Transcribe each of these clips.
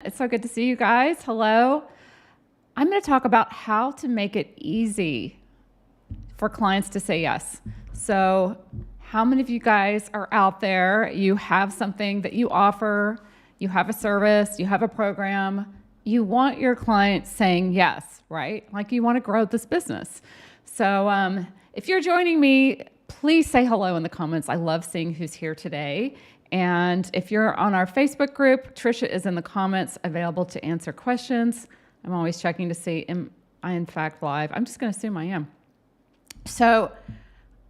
It's so good to see you guys. Hello. I'm going to talk about how to make it easy for clients to say yes. So, how many of you guys are out there? You have something that you offer, you have a service, you have a program, you want your clients saying yes, right? Like you want to grow this business. So, if you're joining me, please say hello in the comments. I love seeing who's here today. And if you're on our Facebook group, Trisha is in the comments available to answer questions. I'm always checking to see, am I in fact live? I'm just going to assume I am. So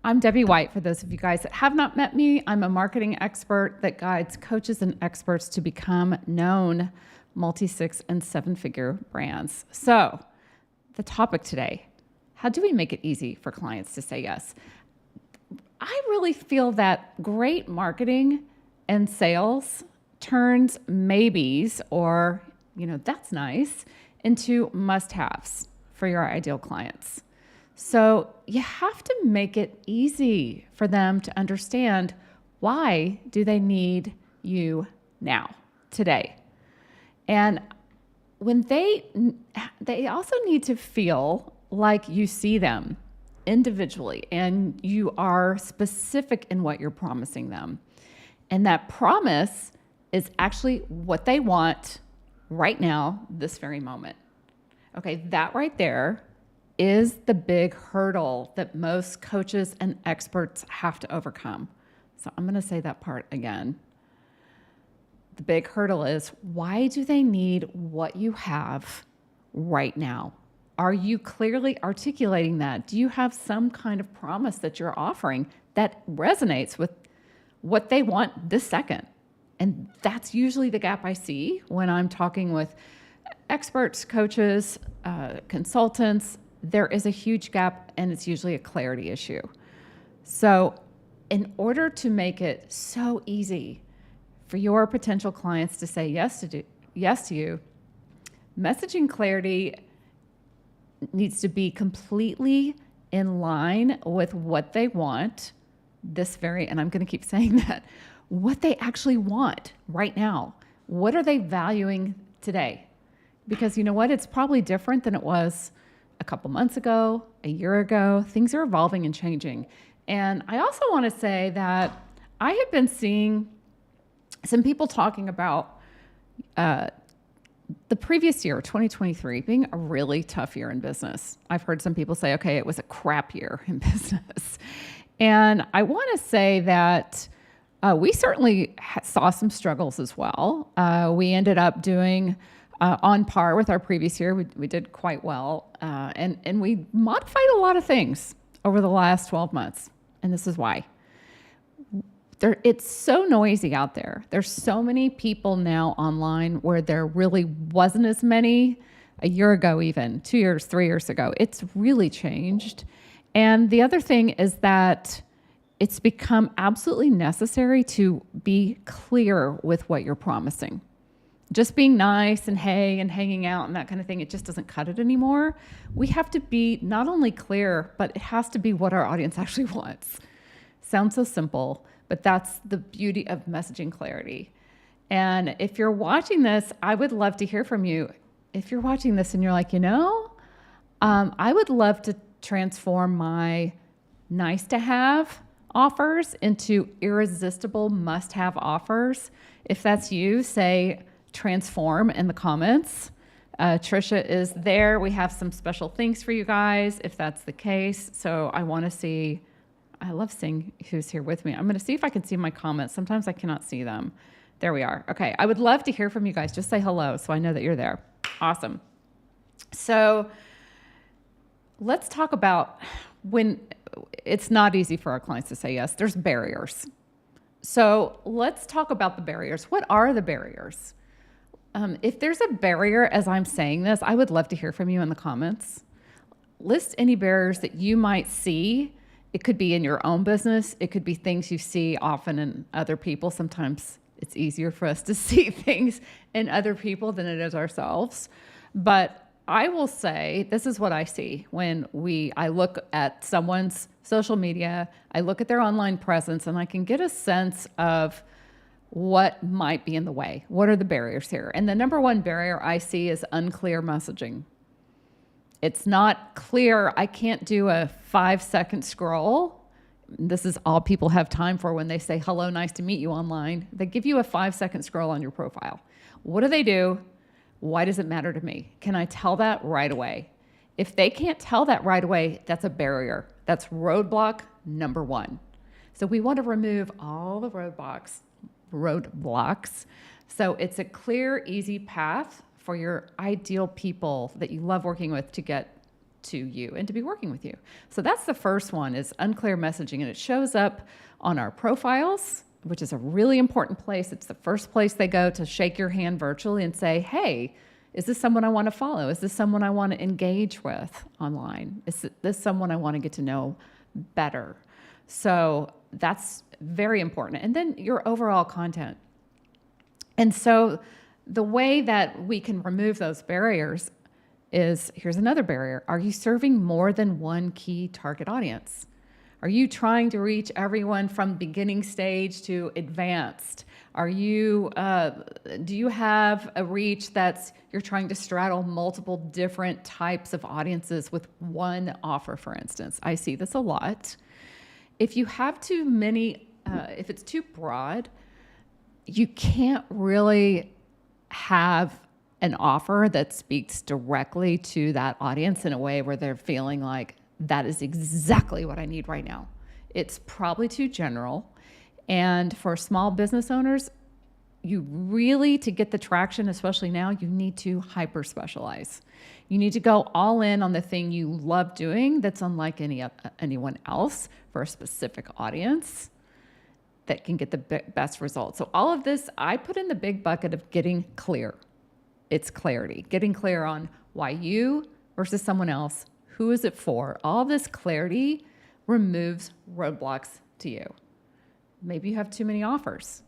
I'm Debbie White. For those of you guys that have not met me, I'm a marketing expert that guides coaches and experts to become known multi-six and seven-figure brands. So the topic today, how do we make it easy for clients to say yes? I really feel that great marketing and sales turns maybes or, that's nice, into must-haves for your ideal clients. So you have to make it easy for them to understand, why do they need you now, today? And when they also need to feel like you see them individually and you are specific in what you're promising them. And that promise is actually what they want right now, this very moment. Okay, that right there is the big hurdle that most coaches and experts have to overcome. So I'm going to say that part again. The big hurdle is, why do they need what you have right now? Are you clearly articulating that? Do you have some kind of promise that you're offering that resonates with what they want this second? And that's usually the gap I see when I'm talking with experts, coaches, consultants. There is a huge gap, and it's usually a clarity issue. So in order to make it so easy for your potential clients to say yes to you, messaging clarity needs to be completely in line with what they want and I'm going to keep saying that, what they actually want right now. What are they valuing today? Because you know what? It's probably different than it was a couple months ago, a year ago. Things are evolving and changing. And I also want to say that I have been seeing some people talking about the previous year, 2023, being a really tough year in business. I've heard some people say, okay, it was a crap year in business. And I want to say that we certainly saw some struggles as well. We ended up doing on par with our previous year. We did quite well. And we modified a lot of things over the last 12 months. And this is why. It's so noisy out there. There's so many people now online where there really wasn't as many a year ago, even 2 years, 3 years ago. It's really changed. And the other thing is that it's become absolutely necessary to be clear with what you're promising. Just being nice and hey and hanging out and that kind of thing, it just doesn't cut it anymore. We have to be not only clear, but it has to be what our audience actually wants. Sounds so simple, but that's the beauty of messaging clarity. And if you're watching this, I would love to hear from you. If you're watching this and you're like, I would love to transform my nice to have offers into irresistible must have offers. If that's you, say transform in the comments. Trisha is there. We have some special things for you guys if that's the case. So I love seeing who's here with me. I'm going to see if I can see my comments. Sometimes I cannot see them. There we are. Okay. I would love to hear from you guys. Just say hello so I know that you're there. Awesome. So let's talk about when it's not easy for our clients to say yes. There's barriers. So let's talk about the barriers. What are the barriers? If there's a barrier as I'm saying this, I would love to hear from you in the comments. List any barriers that you might see. It could be in your own business. It could be things you see often in other people. Sometimes it's easier for us to see things in other people than it is ourselves. But I will say, this is what I see when I look at someone's social media, I look at their online presence, and I can get a sense of what might be in the way. What are the barriers here? And the number one barrier I see is unclear messaging. It's not clear. I can't do a 5-second scroll. This is all people have time for when they say, hello, nice to meet you online. They give you a 5-second scroll on your profile. What do they do? Why does it matter to me? Can I tell that right away? If they can't tell that right away, that's a barrier. That's roadblock number one. So we want to remove all the roadblocks. So it's a clear, easy path for your ideal people that you love working with to get to you and to be working with you. So that's the first one, is unclear messaging, and it shows up on our profiles, which is a really important place. It's the first place they go to shake your hand virtually and say, hey, is this someone I want to follow? Is this someone I want to engage with online? Is this someone I want to get to know better? So that's very important. And then your overall content. And so the way that we can remove those barriers is, here's another barrier. Are you serving more than one key target audience? Are you trying to reach everyone from beginning stage to advanced? Are you, do you have a reach that's, you're trying to straddle multiple different types of audiences with one offer, for instance? I see this a lot. If you have too many, if it's too broad, you can't really have an offer that speaks directly to that audience in a way where they're feeling like, that is exactly what I need right now. It's probably too general. And for small business owners, you really, to get the traction, especially now, you need to hyper specialize. You need to go all in on the thing you love doing that's unlike anyone else for a specific audience that can get the best results. So all of this, I put in the big bucket of getting clear. It's clarity, getting clear on why you versus someone else. Who is it for? All this clarity removes roadblocks to you. Maybe you have too many offers.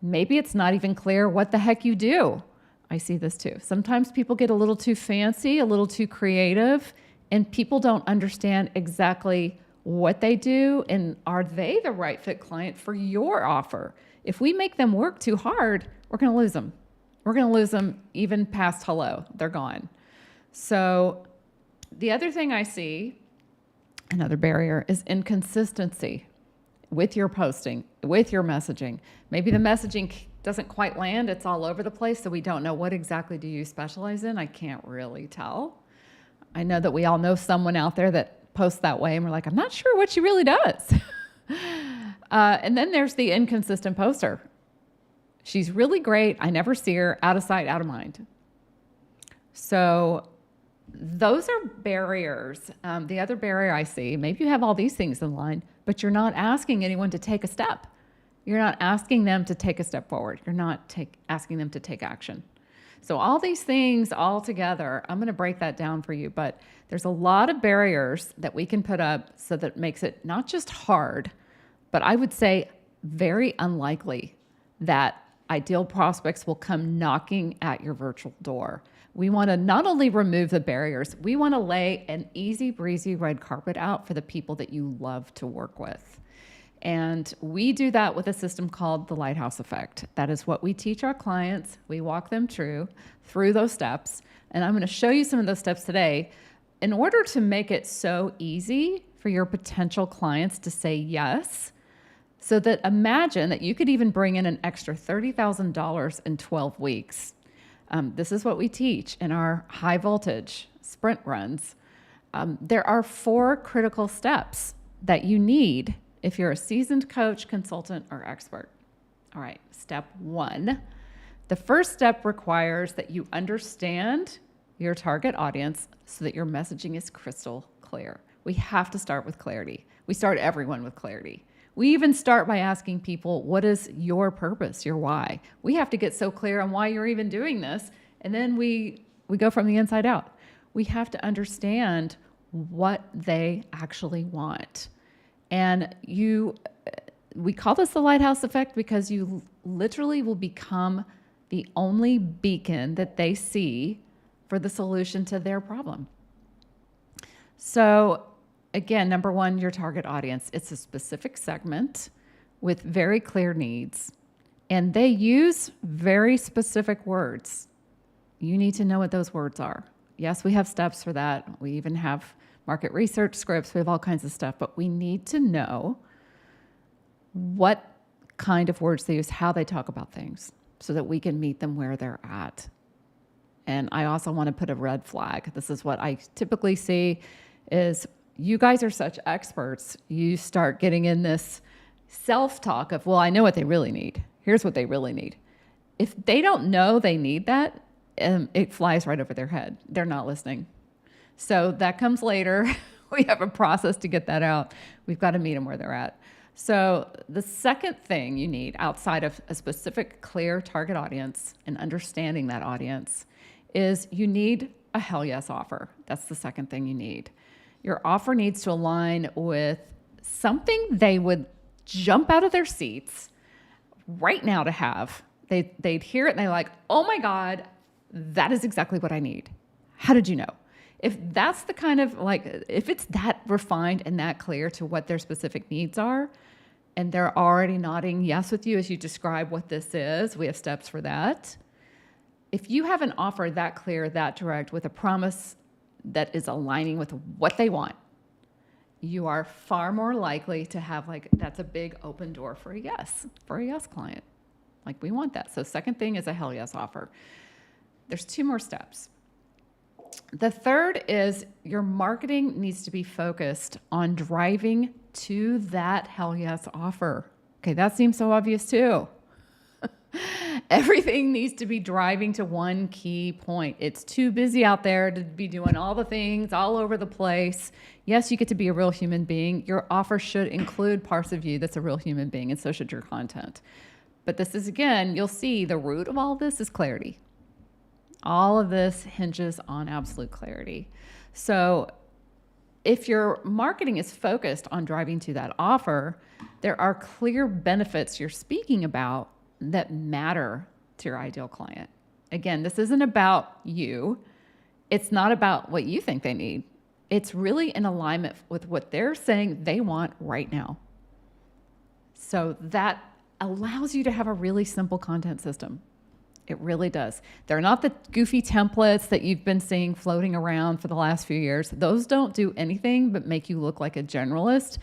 Maybe it's not even clear what the heck you do. I see this too. Sometimes people get a little too fancy, a little too creative, and people don't understand exactly what they do and are they the right fit client for your offer. If we make them work too hard, we're going to lose them. We're going to lose them even past hello. They're gone. So the other thing I see, another barrier, is inconsistency with your posting, with your messaging. Maybe the messaging doesn't quite land. It's all over the place, so we don't know what exactly do you specialize in. I can't really tell. I know that we all know someone out there that posts that way, and we're like, I'm not sure what she really does. And then there's the inconsistent poster. She's really great. I never see her. Out of sight, out of mind. So those are barriers. The other barrier I see, maybe you have all these things in line, but you're not asking anyone to take a step. You're not asking them to take a step forward. You're not asking them to take action. So all these things all together, I'm going to break that down for you, but there's a lot of barriers that we can put up so that it makes it not just hard, but I would say very unlikely that ideal prospects will come knocking at your virtual door. We want to not only remove the barriers, we want to lay an easy breezy red carpet out for the people that you love to work with. And we do that with a system called the Lighthouse Effect. That is what we teach our clients. We walk them through those steps. And I'm going to show you some of those steps today in order to make it so easy for your potential clients to say yes. So that imagine that you could even bring in an extra $30,000 in 12 weeks. This is what we teach in our high voltage sprint runs. There are 4 critical steps that you need if you're a seasoned coach, consultant, or expert. All right, step 1. The first step requires that you understand your target audience so that your messaging is crystal clear. We have to start with clarity. We start everyone with clarity. We even start by asking people, what is your purpose, your why? We have to get so clear on why you're even doing this, and then we go from the inside out. We have to understand what they actually want. And we call this the Lighthouse Effect because you literally will become the only beacon that they see for the solution to their problem. So again, number 1, your target audience. It's a specific segment with very clear needs. And they use very specific words. You need to know what those words are. Yes, we have steps for that. We even have market research scripts. We have all kinds of stuff, but we need to know what kind of words they use, how they talk about things, so that we can meet them where they're at. And I also want to put a red flag. This is what I typically see is you guys are such experts. You start getting in this self-talk of, well, I know what they really need. Here's what they really need. If they don't know they need that, it flies right over their head. They're not listening. So that comes later. We have a process to get that out. We've got to meet them where they're at. So the second thing you need outside of a specific, clear target audience and understanding that audience is you need a hell yes offer. That's the second thing you need. Your offer needs to align with something they would jump out of their seats right now to have. They'd hear it and they're like, oh my God, that is exactly what I need. How did you know? If that's the kind of if it's that refined and that clear to what their specific needs are, and they're already nodding yes with you as you describe what this is, we have steps for that. If you have an offer that clear, that direct, with a promise that is aligning with what they want, you are far more likely to have that's a big open door for a yes client. We want that. So second thing is a hell yes offer. There's 2 more steps. The third is your marketing needs to be focused on driving to that hell yes offer. Okay, that seems so obvious too. Everything needs to be driving to one key point. It's too busy out there to be doing all the things all over the place. Yes, you get to be a real human being. Your offer should include parts of you that's a real human being, and so should your content. But this is, again, you'll see the root of all this is clarity. All of this hinges on absolute clarity. So if your marketing is focused on driving to that offer, there are clear benefits you're speaking about that matter to your ideal client. Again, this isn't about you. It's not about what you think they need. It's really in alignment with what they're saying they want right now. So that allows you to have a really simple content system. It really does. They're not the goofy templates that you've been seeing floating around for the last few years. Those don't do anything but make you look like a generalist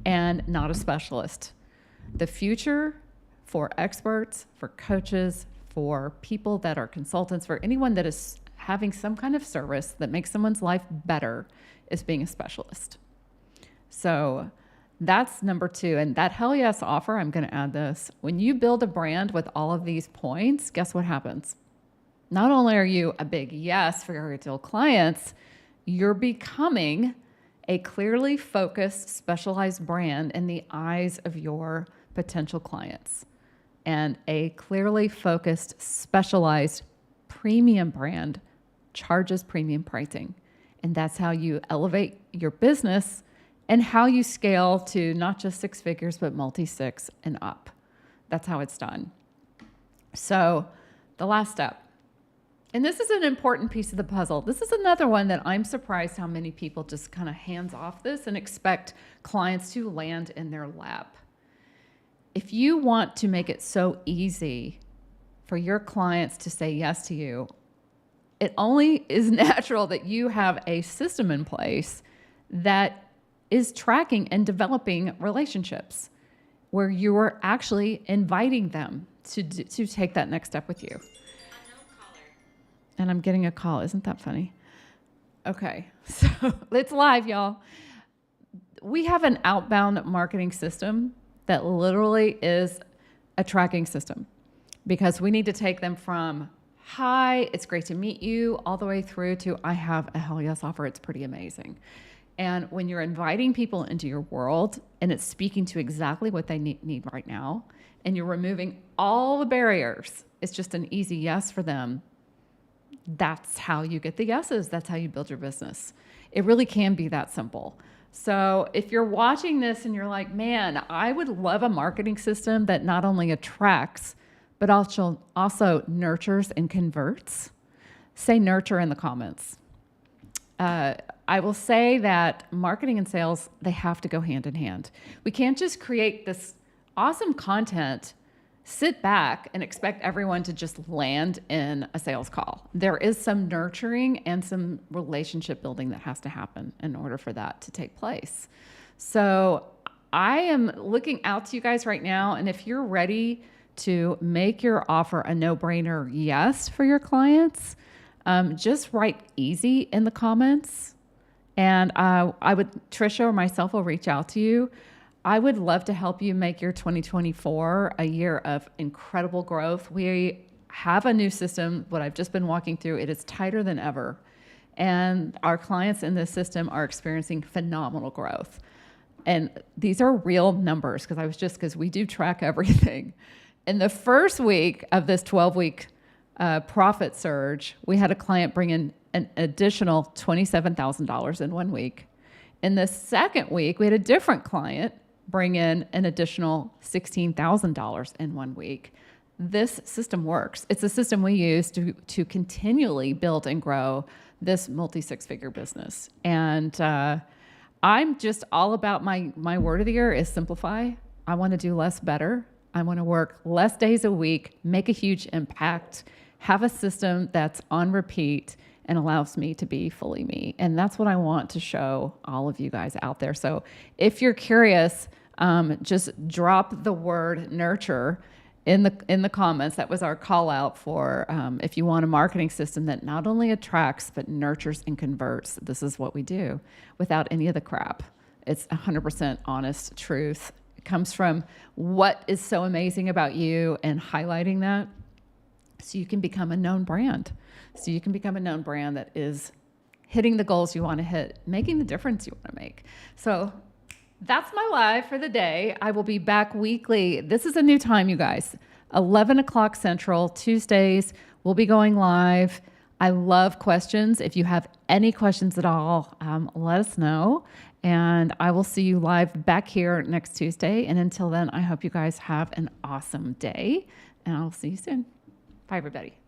and not a specialist. The future for experts, for coaches, for people that are consultants, for anyone that is having some kind of service that makes someone's life better is being a specialist. So that's number 2. And that hell yes offer, I'm going to add this. When you build a brand with all of these points, guess what happens? Not only are you a big yes for your ideal clients, you're becoming a clearly focused, specialized brand in the eyes of your potential clients. And a clearly focused, specialized premium brand charges premium pricing. And that's how you elevate your business and how you scale to not just 6 figures, but multi-6 and up. That's how it's done. So the last step, and this is an important piece of the puzzle. This is another one that I'm surprised how many people just kind of hands off this and expect clients to land in their lap. If you want to make it so easy for your clients to say yes to you, it only is natural that you have a system in place that is tracking and developing relationships where you are actually inviting them to take that next step with you. And I'm getting a call. Isn't that funny? Okay, so it's live, y'all. We have an outbound marketing system that literally is a tracking system because we need to take them from, hi, it's great to meet you, all the way through to, I have a hell yes offer. It's pretty amazing. And when you're inviting people into your world and it's speaking to exactly what they need right now, and you're removing all the barriers, it's just an easy yes for them. That's how you get the yeses. That's how you build your business. It really can be that simple. So if you're watching this and you're like, man, I would love a marketing system that not only attracts, but also nurtures and converts, say nurture in the comments. I will say that marketing and sales, they have to go hand in hand. We can't just create this awesome content sit back and expect everyone to just land in a sales call. There is some nurturing and some relationship building that has to happen in order for that to take place. So I am looking out to you guys right now. And if you're ready to make your offer a no-brainer yes for your clients, just write easy in the comments. And Trisha or myself will reach out to you. I would love to help you make your 2024 a year of incredible growth. We have a new system, what I've just been walking through. It is tighter than ever. And our clients in this system are experiencing phenomenal growth. And these are real numbers because we do track everything. In the first week of this 12-week profit surge, we had a client bring in an additional $27,000 in 1 week. In the second week, we had a different client bring in an additional $16,000 in 1 week. This system works. It's a system we use to continually build and grow this multi-six-figure business. And I'm just all about my word of the year is simplify. I want to do less better. I want to work less days a week, make a huge impact, have a system that's on repeat and allows me to be fully me. And that's what I want to show all of you guys out there. So if you're curious, just drop the word nurture in the comments. That was our call out for if you want a marketing system that not only attracts, but nurtures and converts. This is what we do without any of the crap. It's 100% honest truth. It comes from what is so amazing about you and highlighting that so you can become a known brand. So you can become a known brand that is hitting the goals you want to hit, making the difference you want to make. So that's my live for the day. I will be back weekly. This is a new time, you guys. 11 o'clock Central, Tuesdays, we'll be going live. I love questions. If you have any questions at all, let us know. And I will see you live back here next Tuesday. And until then, I hope you guys have an awesome day. And I'll see you soon. Bye, everybody.